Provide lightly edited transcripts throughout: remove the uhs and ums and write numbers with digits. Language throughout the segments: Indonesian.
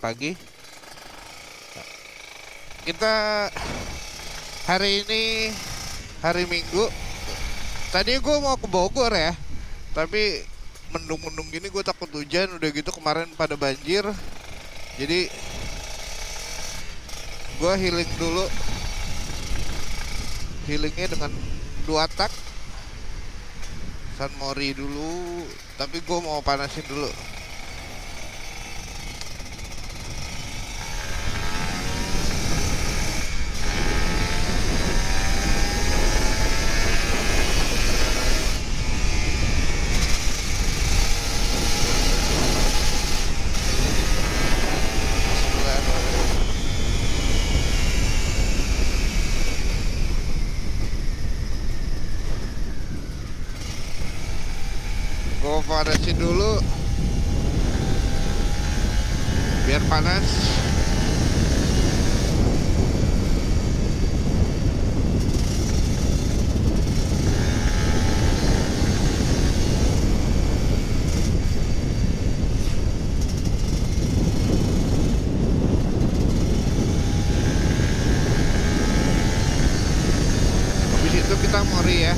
pagi. Kita hari ini hari Minggu. Tadi gue mau ke Bogor ya, tapi mendung-mendung gini gue takut hujan. Udah gitu kemarin pada banjir. Jadi gue healing dulu. Healingnya dengan 2 tak San Mori dulu. Tapi gue mau panasin dulu. Gue panasin dulu biar panas. Habis itu kita mori ya.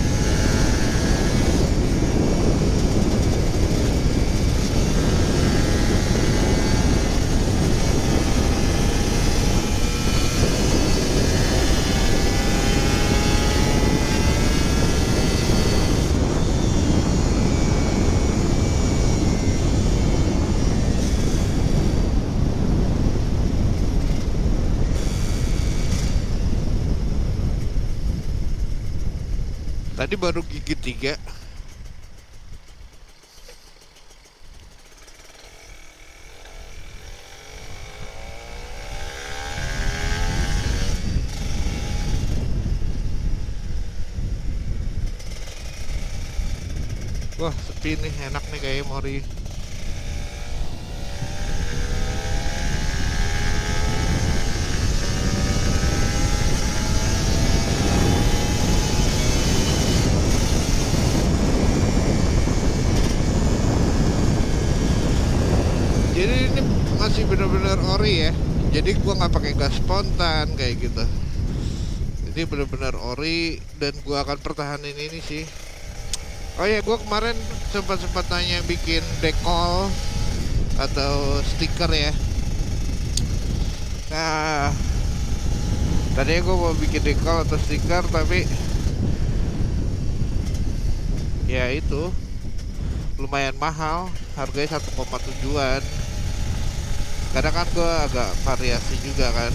Tadi baru gigi 3. Wah sepi nih, enak nih kayak mori. Jadi ini masih bener-bener ori ya. Jadi gua nggak pakai gas spontan kayak gitu. Ini bener-bener ori dan gua akan pertahanin ini sih. Oh ya, gua kemarin sempat nanya bikin dekol atau stiker ya. Nah, tadinya gua mau bikin dekol atau stiker tapi ya itu lumayan mahal, harganya 1,7-an. Kadang kan gue agak variasi juga kan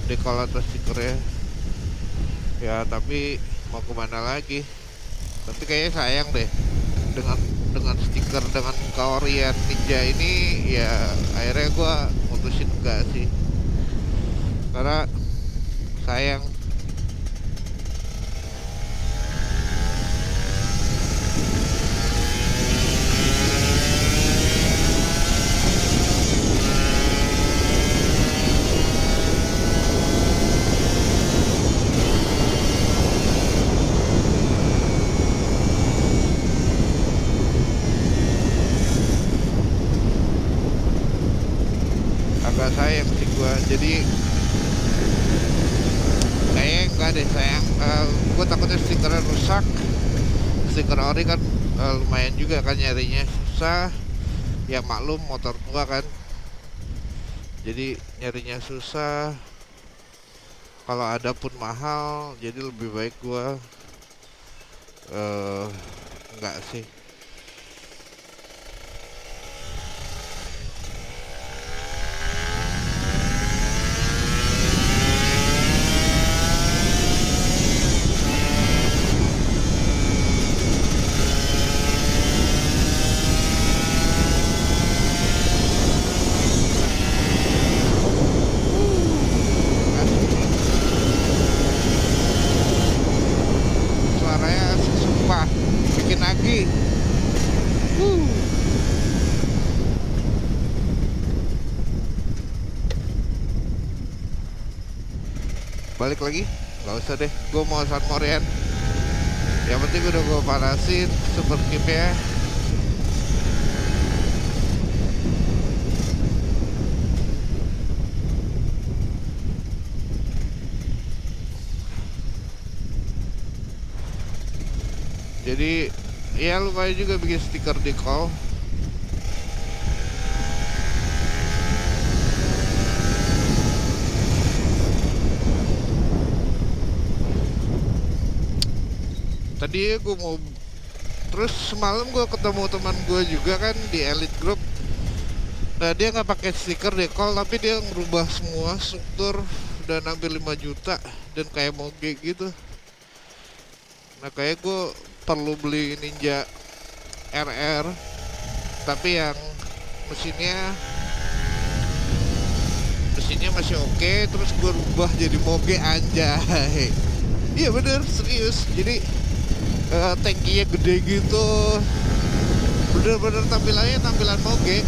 dekol atau stikernya ya, tapi mau kemana lagi. Tapi kayaknya sayang deh dengan stiker dengan kaorian ninja ini ya. Akhirnya gue mutusin enggak sih, karena sayang. Agak sayang sih gua, jadi kayaknya enggak deh, sayang. Gua takutnya stikernya rusak. Stiker ori kan lumayan juga kan nyarinya susah ya, maklum motor gua kan, jadi nyarinya susah. Kalau ada pun mahal, jadi lebih baik gua enggak sih. Suaranya asik sumpah, bikin lagi. Balik lagi, nggak usah deh, gue mau San Morian. Yang penting udah gue panasin super keep ya. Jadi ya lumayan juga bikin stiker decal. Tadi gue mau, terus semalam gue ketemu teman gue juga kan di Elite Group. Nah dia nggak pakai stiker decal, tapi dia ngerubah semua struktur dan hampir 5 juta dan kayak moge gitu. Nah kayak gue perlu beli Ninja RR, tapi yang mesinnya mesinnya masih oke, terus gue rubah jadi moge anjay. Iya bener, serius. Jadi tankinya gede gitu, bener-bener tampilannya tampilan moge.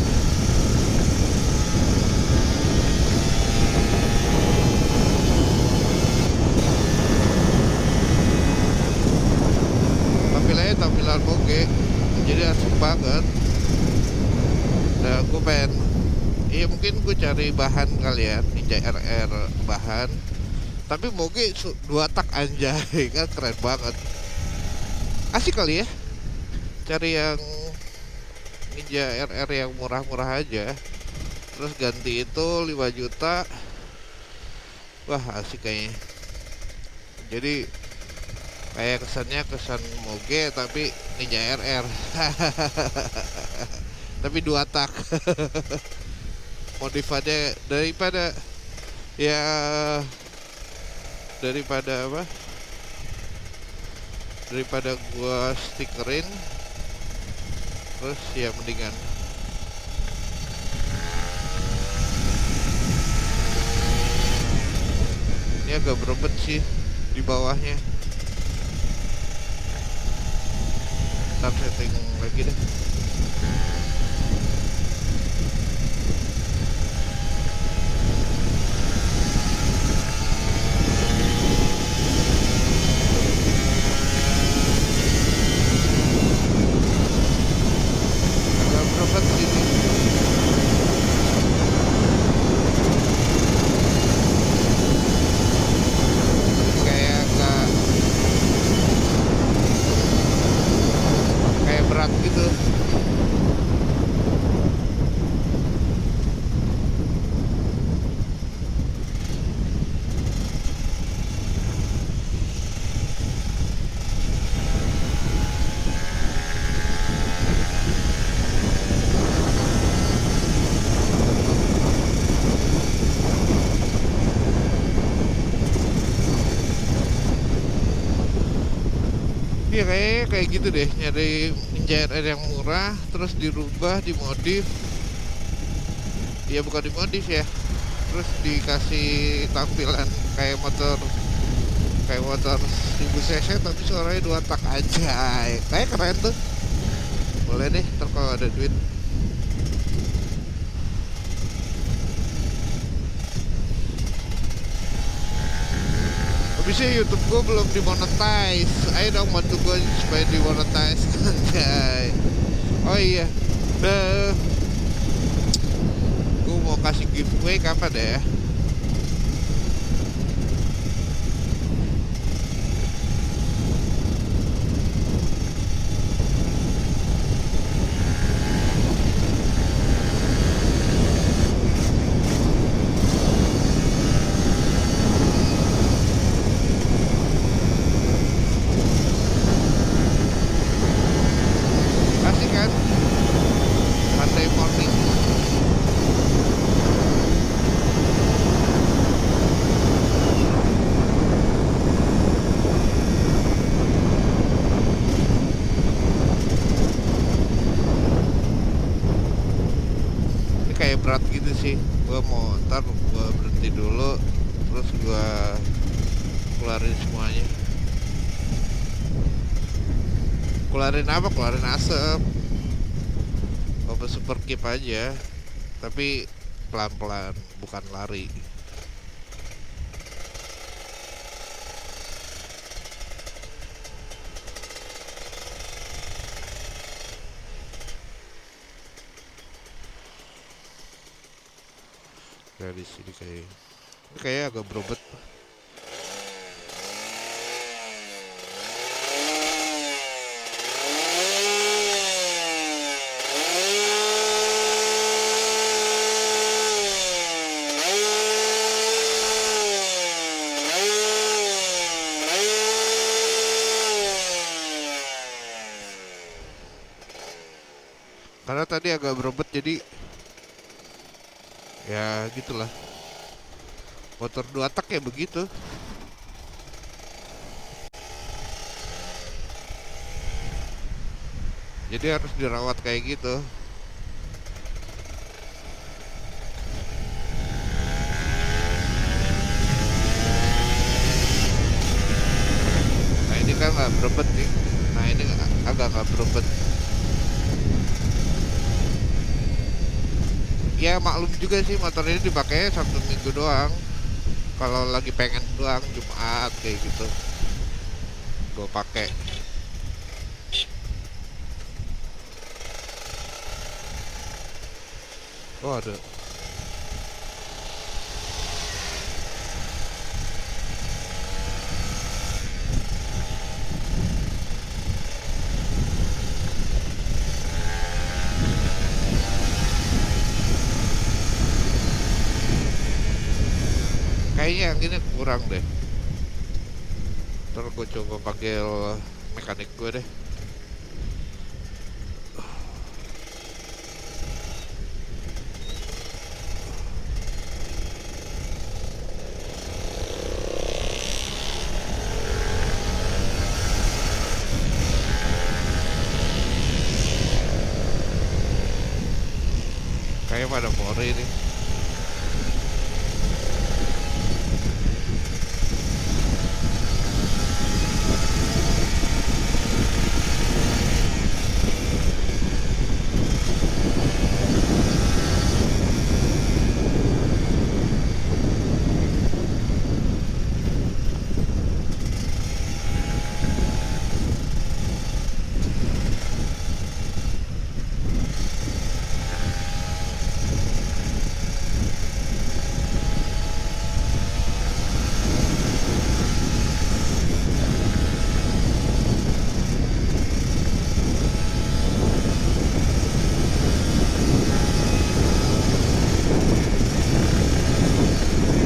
Tampilannya tampilan moge, jadi asik banget. Nah gue pengen, iya mungkin gue cari bahan kali ya, Ninja RR bahan, tapi moge 2 tak anjay. Kan keren banget, asik kali ya cari yang Ninja RR yang murah-murah aja, terus ganti itu 5 juta. Wah asik kayaknya. Jadi kayak kesannya kesan moge tapi Ninja RR. Tapi 2 tak. Modifannya daripada ya, daripada apa, daripada gua stikerin, terus ya mendingan. Ini agak berebet sih di bawahnya. Ntar setting lagi deh. Agak berebet sini. Kayak agak kayak berat gitu. Iya kayak gitu deh, nyari Ninja RR yang murah terus dirubah, dimodif. Ya bukan dimodif ya, terus dikasih tampilan kayak motor 1000 cc tapi suaranya 2 tak aja. Kayak keren tuh. Boleh deh ntar kalau ada duit. Habisnya YouTube gue belum dimonetize. Ayo dong bantu gue supaya dimonetize. Anjay. Oh iya, gue mau kasih giveaway kapan ya? Asik kan? Monday morning. Ini kayak berat gitu sih. Gue mau ntar gue berhenti dulu, terus gue keluarin semuanya. Keluarin apa? Keluarin asap. Apa super keep aja. Tapi pelan-pelan, bukan lari. Dari sini kayak agak berobet. karena tadi agak berebet jadi ya gitulah, motor 2 tak ya begitu. Jadi harus dirawat kayak gitu. Nah ini kan nggak berebet nih. Nah ini agak nggak berebet. Ya maklum juga sih motor ini dipakai 1 minggu doang. Kalau lagi pengen doang Jumat kayak gitu, gue pakai. Oh ada. Kayaknya yang ini kurang deh. Terus gue coba panggil mekanik gue deh. Kayak pada pori nih.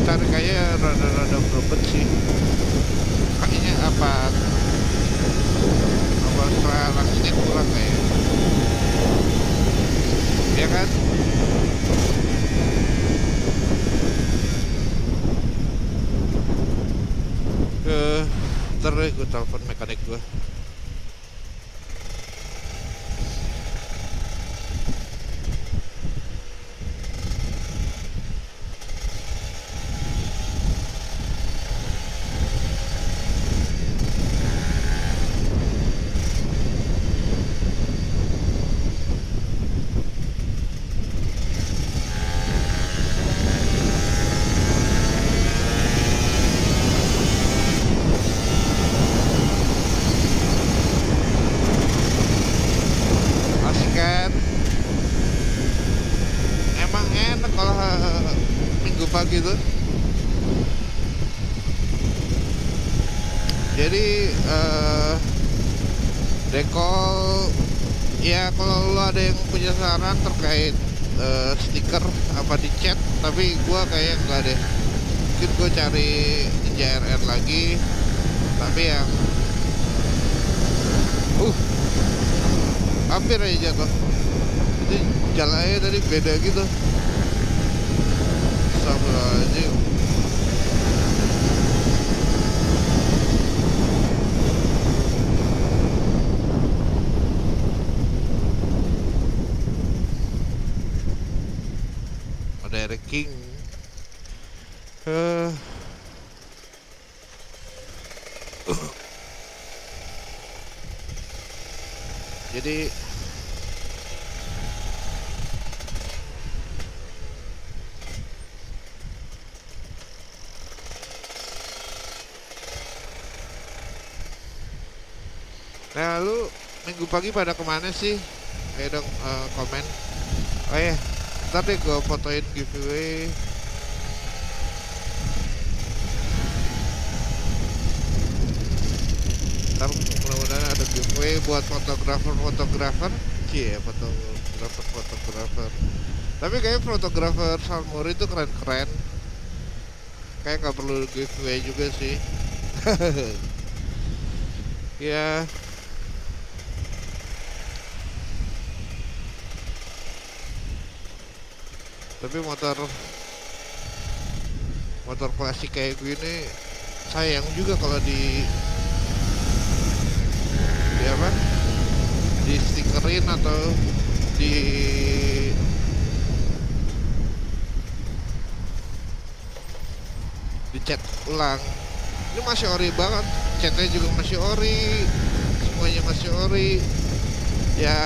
Tarik kayaknya rada-rada berebet sih. Kayaknya apa langsingnya kurang kayak. Ya kan? Ntar gue telepon mekanik gue. Asik kan? Emang enak kalau minggu pagi tuh. Jadi dekol ya, kalau lo ada yang punya saran terkait stiker apa dicat, tapi gua kayak enggak deh. Mungkin gue cari JRR lagi, tapi yang hampir aja jatuh. Itu jalannya tadi beda gitu. Astagfirullahaladzim. Ada King. Jadi nah lu minggu pagi pada kemana sih? Ayo dong komen. Oh ya, ntar deh gue fotoin giveaway. Ntar mudah-mudahan ada giveaway buat fotografer. Cie, fotografer. Tapi kayak fotografer Salmur itu keren-keren. Kayak nggak perlu giveaway juga sih. Ya. Tapi motor klasik kayak gini sayang juga kalau di apa, di stikerin atau di dicat ulang. Ini masih ori banget, catnya juga masih ori, semuanya masih ori ya.